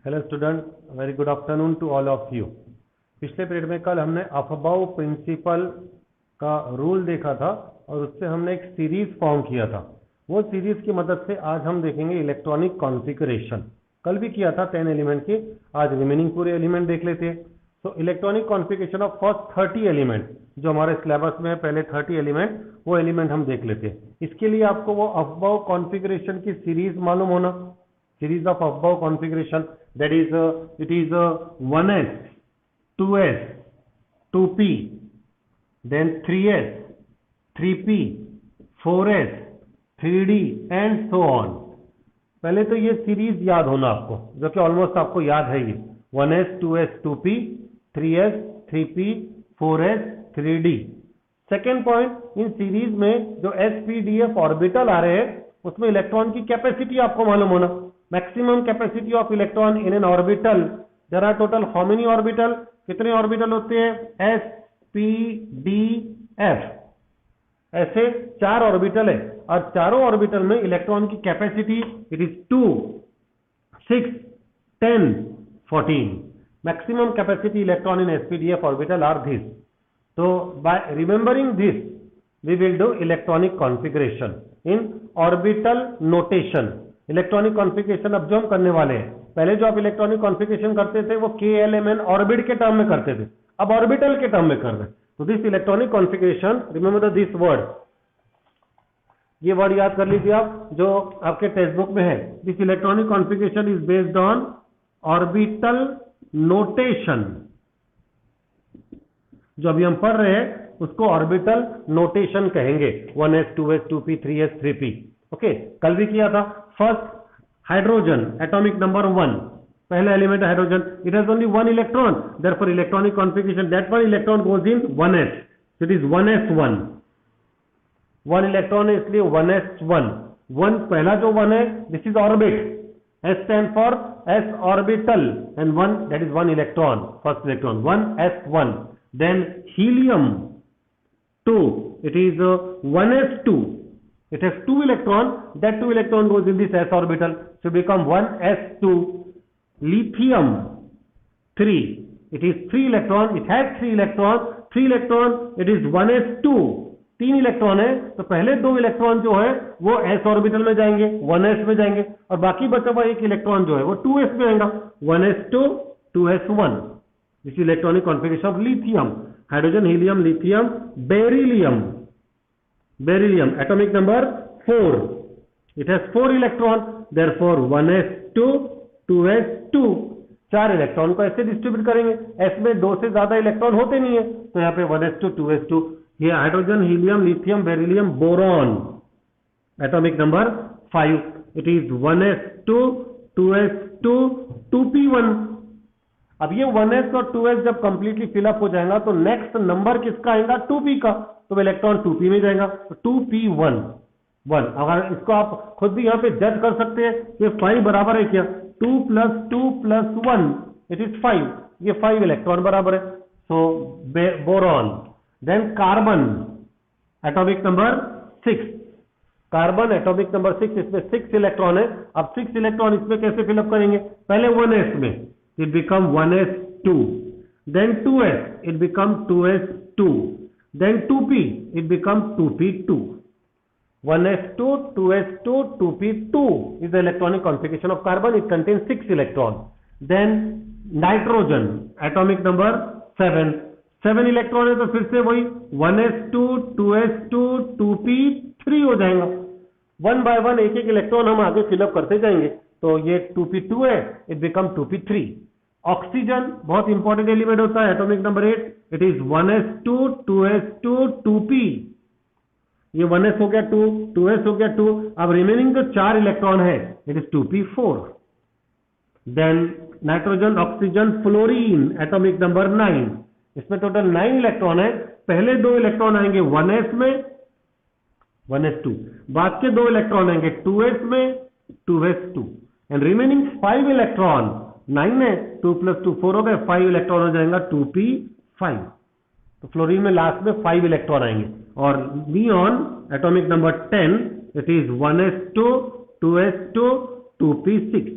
Hello student, very good afternoon to all of you. पिछले period में कल हमने अफबाउ प्रिंसिपल का रूल देखा था और उससे हमने एक सीरीज फॉर्म किया था। वो सीरीज की मदद से आज हम देखेंगे इलेक्ट्रॉनिक कॉन्फ़िगरेशन। कल भी किया था 10 एलिमेंट की, आज रिमेनिंग पूरे एलिमेंट देख लेते हैं। तो electronic configuration of first 30 element जो हमारे सिलेबस में है, पहले 30 एलिमेंट, वो एलिमेंट हम देख लेते हैं। इसके लिए आपको वो अफबाउ कॉन्फ़िगरेशन की सीरीज मालूम होना, series of above configuration, that is it is 1s 2s 2p, then 3s 3p 4s 3d and so on। पहले तो ये सीरीज याद होना आपको, जो कि ऑलमोस्ट आपको याद है। ये 1s 2s 2p 3s 3p 4s 3d। Second point, in series में जो sp-df ऑर्बिटल आ रहे हैं उसमें इलेक्ट्रॉन की कैपेसिटी आपको मालूम होना। Maximum capacity of electron in an orbital, there are total how many orbital, कितने ऑर्बिटल होते हैं? s p d f, ऐसे 4 ऑर्बिटल है और चारों ऑर्बिटल में इलेक्ट्रॉन की capacity it is 2 6 10 14। Maximum capacity electron in sp-df orbital are this. तो by remembering this we will do electronic configuration in orbital notation. Electronic configuration अब जो हम करने वाले हैं, पहले जो आप इलेक्ट्रॉनिक कॉन्फ़िगरेशन करते थे वो KLMN ऑर्बिट के टर्म में करते थे, अब ऑर्बिटल के टर्म में कर रहे हैं। तो this electronic configuration, remember this word, ये वर्ड याद कर लीजिए आप जो आपके टेक्स्ट बुक में है। This electronic configuration is based on orbital notation. जो अभी हम पढ़ रहे हैं उसको ऑर्बिटल नोटेशन कहेंगे, 1s 2s 2p 3s 3p। Okay, कल भी किया था। फर्स्ट हाइड्रोजन, एटॉमिक नंबर 1, पहला element hydrogen, it has only 1 electron, therefore electronic configuration that 1 electron goes in 1s, it is 1s1। 1 electron है इसलिए 1s1। 1 पहला जो 1 है this is orbit, s stand for s orbital and 1 that is 1 electron, first electron 1s1। Then helium 2, it is 1s2, it has 2 electron, that 2 electron goes in this s orbital, so become 1s2. Lithium 3, it is 3 electron, it has 3 electron, 3 electron, it is 1s2। 3 electron है तो पहले 2 electron जो है वो s orbital में जाएंगे, 1s में जाएंगे, और बाकी बचा हुआ 1 इलेक्ट्रॉन जो है वो 2s में आएगा, 1s2 2s1। This electronic configuration of lithium, hydrogen, helium, lithium, beryllium. Beryllium atomic number 4, it has 4 electron, therefore 1s2 2s2। 4 electron को ऐसे डिस्ट्रीब्यूट करेंगे, s में 2 से ज्यादा इलेक्ट्रॉन होते नहीं है तो यहाँ पे 1s2 2s2। ये hydrogen, helium, lithium, beryllium, boron atomic number 5, it is 1s2 2s2 2p1। अब ये 1s और 2s जब कंप्लीटली फिलअप हो जाएगा तो नेक्स्ट नंबर किसका आएगा? 2p का, तो इलेक्ट्रॉन 2p में जाएगा, तो 2p1 1। अगर इसको आप खुद भी यहाँ पे जज कर सकते हैं ये 5 बराबर है क्या? 2 + 2 + 1 इट इज 5, ये 5 इलेक्ट्रॉन बराबर है, so boron. Then carbon atomic number 6, carbon atomic number 6, इसमें 6 इलेक्ट्रॉन है। अब 6 इलेक्ट्रॉन इसमें कैसे फिलअप करेंगे? पहले 1s में it become 1s2, then 2s it become 2s2, then 2p it become 2p2। 1s2 2s2 2p2 is the electronic configuration of carbon, it contains 6 electrons। then nitrogen atomic number 7, 7 electron है तो फिर से वही 1s2 2s2 2p3 हो जाएगा। 1 by 1 एक एक electron हम आगे फिलअप करते जाएंगे, तो ये 2p2 है, इट बिकम 2p3। ऑक्सीजन बहुत इंपॉर्टेंट एलिमेंट होता है, atomic number 8, it is 1s2 2s2 2p। ये 1s हो गया 2, 2s हो गया 2, अब रिमेनिंग जो 4 इलेक्ट्रॉन है it is 2p4। Then nitrogen, oxygen, fluorine atomic number 9, इसमें टोटल 9 इलेक्ट्रॉन है। पहले 2 इलेक्ट्रॉन आएंगे 1s में 1s2, बाद के 2 इलेक्ट्रॉन आएंगे 2s में 2s2, एंड रिमेनिंग 5 इलेक्ट्रॉन, 9 है, 2 + 2 4 हो गए, 5 इलेक्ट्रॉन हो जाएगा 2p5। तो फ्लोरीन में लास्ट में 5 इलेक्ट्रॉन आएंगे। और neon atomic number 10, it is 1s2 2s2 2p6।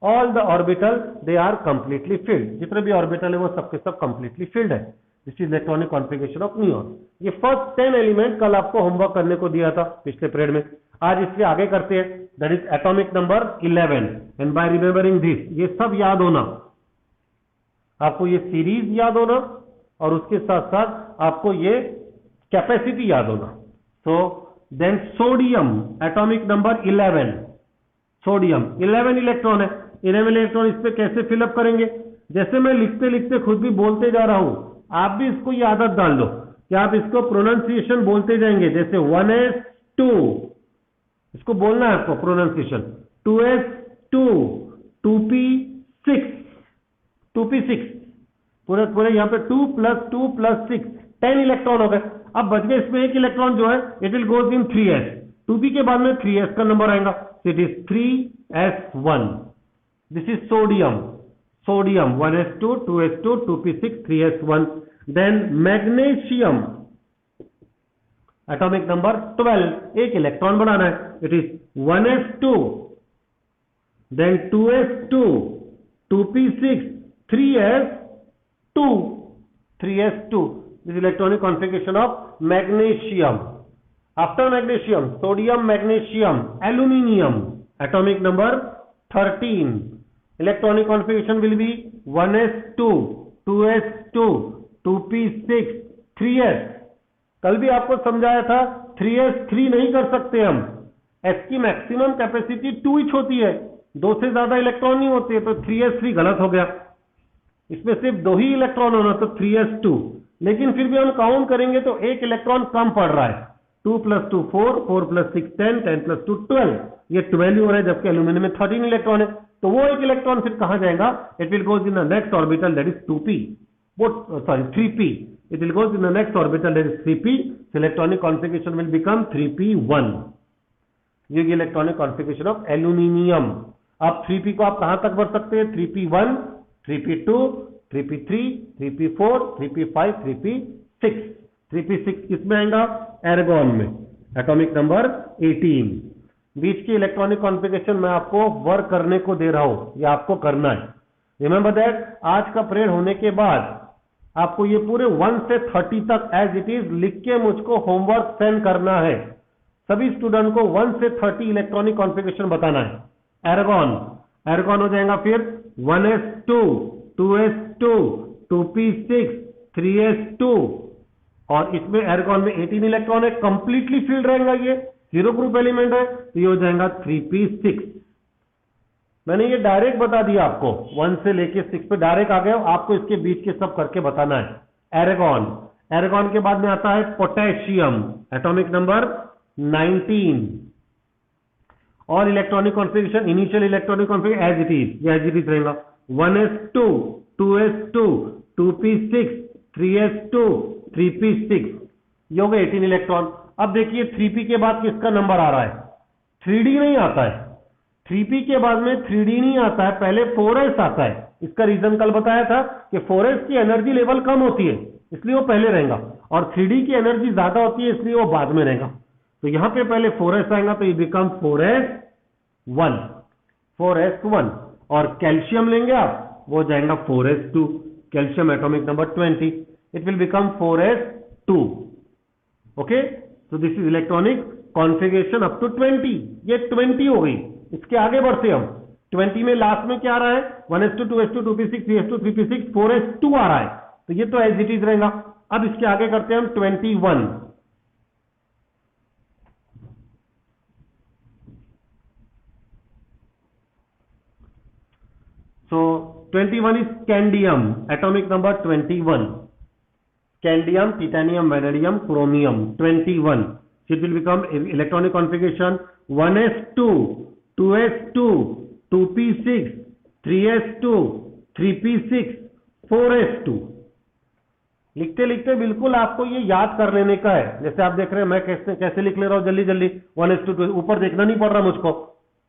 All the orbital they are completely filled, जितने भी ऑर्बिटल है वो सबके सब कंप्लीटली फिल्ड है। This is electronic configuration of neon. ये फर्स्ट 10 एलिमेंट कल आपको होमवर्क करने को दिया था पिछले पीरियड में, आज इसलिए आगे करते हैं। That is atomic number 11 and bye remembering this, ये सब याद होना, आपको ये सीरीज याद होना और उसके साथ साथ आपको ये कैपेसिटी याद होना। So then sodium atomic number 11, sodium 11 electron है। 11 इलेक्ट्रॉन इस पे कैसे फिलअप करेंगे, जैसे मैं लिखते लिखते खुद भी बोलते जा रहा हूं, आप भी इसको ये आदत डाल लो कि आप इसको प्रोनाउंसिएशन बोलते जाएंगे। जैसे 1s2 इसको बोलना है आपको प्रोनाउंसिएशन, 2s2, 2p6, 2p6 पूरे पूरे यहाँ पे 2 + 2 + 6 10 इलेक्ट्रॉन हो गए। अब बच गए इसमें एक इलेक्ट्रॉन जो है, it will goes in 3s, 2p के बाद में 3s का नंबर आएगा, it is 3s1। This is sodium, sodium 1s2, 2s2, 2p6, 3s1। Then magnesium atomic number 12, एक इलेक्ट्रॉन बनाना है, it is 1s2, then 2s2, 2p6, 3s2, 3s2। This electronic configuration of magnesium. After magnesium, sodium, magnesium, aluminium, atomic number 13. Electronic configuration will be 1s2, 2s2, 2p6, 3s। कल भी आपको समझाया था 3s3 नहीं कर सकते हम, s की मैक्सिमम कैपेसिटी 2 इंच होती है, 2 से ज्यादा इलेक्ट्रॉन नहीं होते, तो 3s3 गलत हो गया। इसमें सिर्फ 2 ही इलेक्ट्रॉन होना, तो 3s2। लेकिन फिर भी हम काउंट करेंगे तो एक इलेक्ट्रॉन कम पड़ रहा है, 2 + 2 4, 4 + 6 10, 10 + 2 12, ये 12 हो रहा है, जबकि एल्यूमिनियम में 13 इलेक्ट्रॉन है। तो वो एक इलेक्ट्रॉन फिर कहां जाएगा, it will goes in the next orbital, that is 2p, वो sorry 3p, it will goes in the next orbital, that is 3p। Electronic configuration will become 3p1। ये इलेक्ट्रॉनिक कॉन्फ़िगरेशन ऑफ एल्यूमिनियम। अब 3p को आप कहां तक बढ़ सकते हैं, 3p1, 3p2, 3p3, 3p4, 3p5, 3p6। 3p6 किसमें आएगा, एर्गॉन में, एटॉमिक नंबर 18। बीच की इलेक्ट्रॉनिक कॉन्फ़िगरेशन मैं आपको वर्क करने को दे रहा हूं, ये आपको करना है। रिमेंबर दैट, आज का पीरियड होने के बाद आपको ये पूरे 1 से 30 तक एज इट इज लिख के मुझको होमवर्क सेंड करना है। सभी स्टूडेंट को 1 से 30 इलेक्ट्रॉनिक कॉन्फ़िगरेशन बताना है। एर्गॉन, एर्गॉन हो जाएगा फिर 1s2, 2s2, 2p6, 3s2, और इसमें एर्गॉन में 18 इलेक्ट्रॉन है, कंप्लीटली फिल्ड रहेगा, ये 0 ग्रुप एलिमेंट है, तो ये हो जाएगा 3p6। मैंने ये डायरेक्ट बता दिया आपको, 1 से लेके 6 पे डायरेक्ट आ गए, आपको इसके बीच के सब करके बताना है। एर्गॉन, एर्गॉन के बाद में आता है पोटेशियम, एटॉमिक नंबर 19। और electronic configuration, initial electronic configuration as it is, ये एज इट इज रहेगा, 1s2, 2s2, 2p6, 3s2, 3p6, ये हो गए 18 इलेक्ट्रॉन। अब देखिए 3p के बाद किसका नंबर आ रहा है, 3d नहीं आता है, 3p के बाद में 3d नहीं आता है, पहले 4s आता है। इसका रीजन कल बताया था कि 4s की एनर्जी लेवल कम होती है, इसलिए वो पहले रहेगा, और 3d की एनर्जी ज्यादा होती है, इसलिए वो बाद में रहेगा। तो यहां पे पहले 4s आएगा, तो ये बिकम 4s1, 4s1। और कैल्शियम लेंगे आप, वो जाएगा 4s2, calcium atomic number 20, it will become 4s2। Okay, तो this is electronic configuration up to 20। ये 20 हो गई, इसके आगे बढ़ते हम। 20 में लास्ट में क्या आ रहा है, 1s2, 2s2, 2p6, 3s2, 3p6, 4s2 आ रहा है, तो ये तो एज इट इज रहेगा। अब इसके आगे करते हैं हम 21। So 21 is scandium, atomic number 21. Scandium, titanium, vanadium, chromium, 21. It will become electronic configuration 1s2, 2s2, 2p6, 3s2, 3p6, 4s2। लिखते लिखते बिल्कुल आपको ये याद कर लेने का है। जैसे आप देख रहे हैं मैं कैसे लिख ले रहा हूं जल्दी जल्दी, 1s2, 2, ऊपर देखना नहीं पड़ रहा मुझको,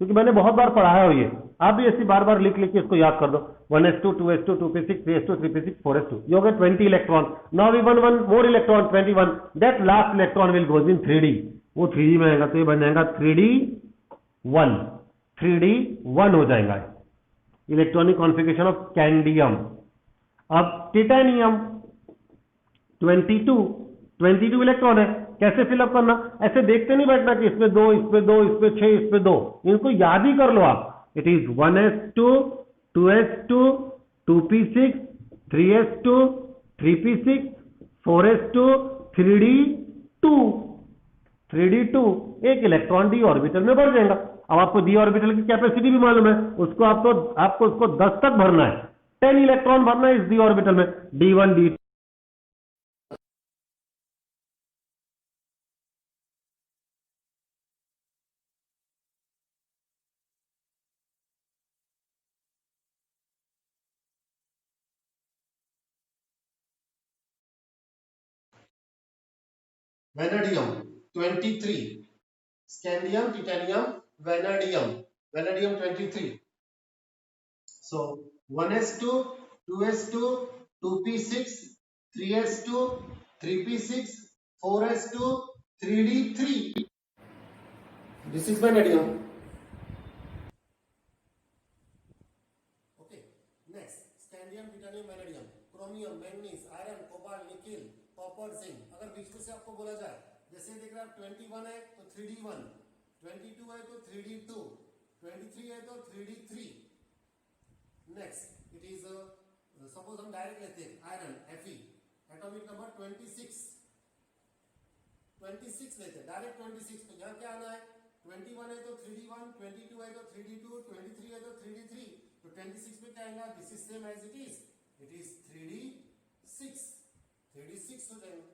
क्योंकि मैंने बहुत बार पढ़ाया हो ये। आप भी ऐसी बार बार लिख लिख के इसको याद कर दो, 1s2, 2s2, 2p6, 3s2, 3p6, 4s2, ये हो गए 20 electron. Now we one more electron 21, that last electron will goes in 3d, वो 3d में आएगा, तो ये बन जाएगा 3d1, 3d1 हो जाएगा, इलेक्ट्रॉनिक कॉन्फ़िगरेशन ऑफ स्कैंडियम। अब टिटेनियम 22 इलेक्ट्रॉन है, कैसे फिलअप करना? ऐसे देखते नहीं बैठना कि इसमें 2, इसमें 2, इसमें 6, इसमें 2, इनको याद ही कर लो आप। It is 1s2 2s2 2p6 3s2 3p6 4s2 3d2 3d2 एक इलेक्ट्रॉन डी ऑर्बिटल में बढ़ जाएगा। अब आपको डी ऑर्बिटल की कैपेसिटी भी मालूम है, उसको आपको उसको 10 तक भरना है, 10 इलेक्ट्रॉन भरना है इस डी ऑर्बिटल में, d1 d2। Vanadium 23, scandium, titanium, vanadium 23. So 1s2 2s2 2p6 3s2 3p6 4s2 3d3. This is vanadium. Okay, next scandium, titanium, vanadium, chromium, manganese, iron, cobalt, nickel, copper, zinc. अगर बीच में से आपको बोला जाए, जैसे देख रहे हैं आप 21 है तो 3d1, 22 है तो 3d2, 23 है तो 3d3. Next it is suppose हम डायरेक्ट लेते हैं आयरन Fe, एटॉमिक नंबर 26 लेते हैं डायरेक्ट 26. तो यहाँ क्या आना है? 21 है तो 3d1, 22 है तो 3d2, 23 है तो 3d3. तो 26 में क्या आएगा? This is same as it is 3d6 हो जाएगा.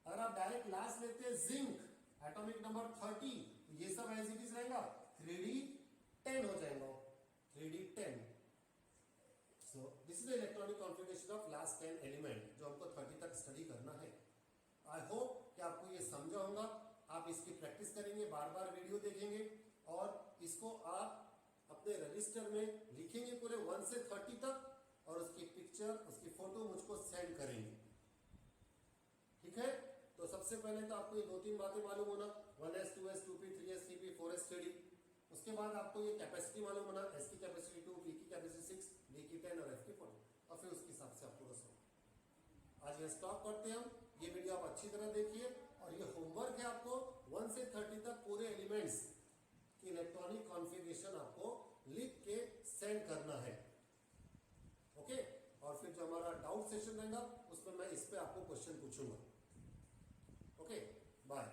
अगर आप डायरेक्ट लास्ट लेते हैं जिंक, एटॉमिक नंबर 30, तो ये सब एज इट इज रहेगा, 3d10 हो जाएगा, 3d10. So this is the electronic configuration of last 10 element जो हमको 30 तक स्टडी करना है. आई होप कि आपको ये समझा होगा. आप इसकी प्रैक्टिस करेंगे, बार बार वीडियो देखेंगे और इसको आप अपने रजिस्टर में लिखेंगे पूरे 1 से 30 तक, और उसकी पिक्चर, उसकी फोटो मुझको सेंड करेंगे. ठीक है? तो सबसे पहले तो आपको ये 2-3 बातें मालूम होना, 1s 2s 2p 3s 3p 4s 3d. उसके बाद आपको ये कैपेसिटी मालूम होना, s की कैपेसिटी 2, p की कैपेसिटी 6, d की 10 और f की 40, और फिर उसके हिसाब से आपको रसो. आज ये स्टॉप करते हैं हम. ये वीडियो आप अच्छी तरह देखिए, और ये होमवर्क है आपको 1 से 30 तक पूरे एलिमेंट्स की इलेक्ट्रॉनिक कॉन्फ़िगरेशन आपको लिख के सेंड करना है. ओके? और फिर जो हमारा डाउट सेशन रहेगा उसमें मैं इस पे आपको क्वेश्चन पूछूंगा. Okay, bye.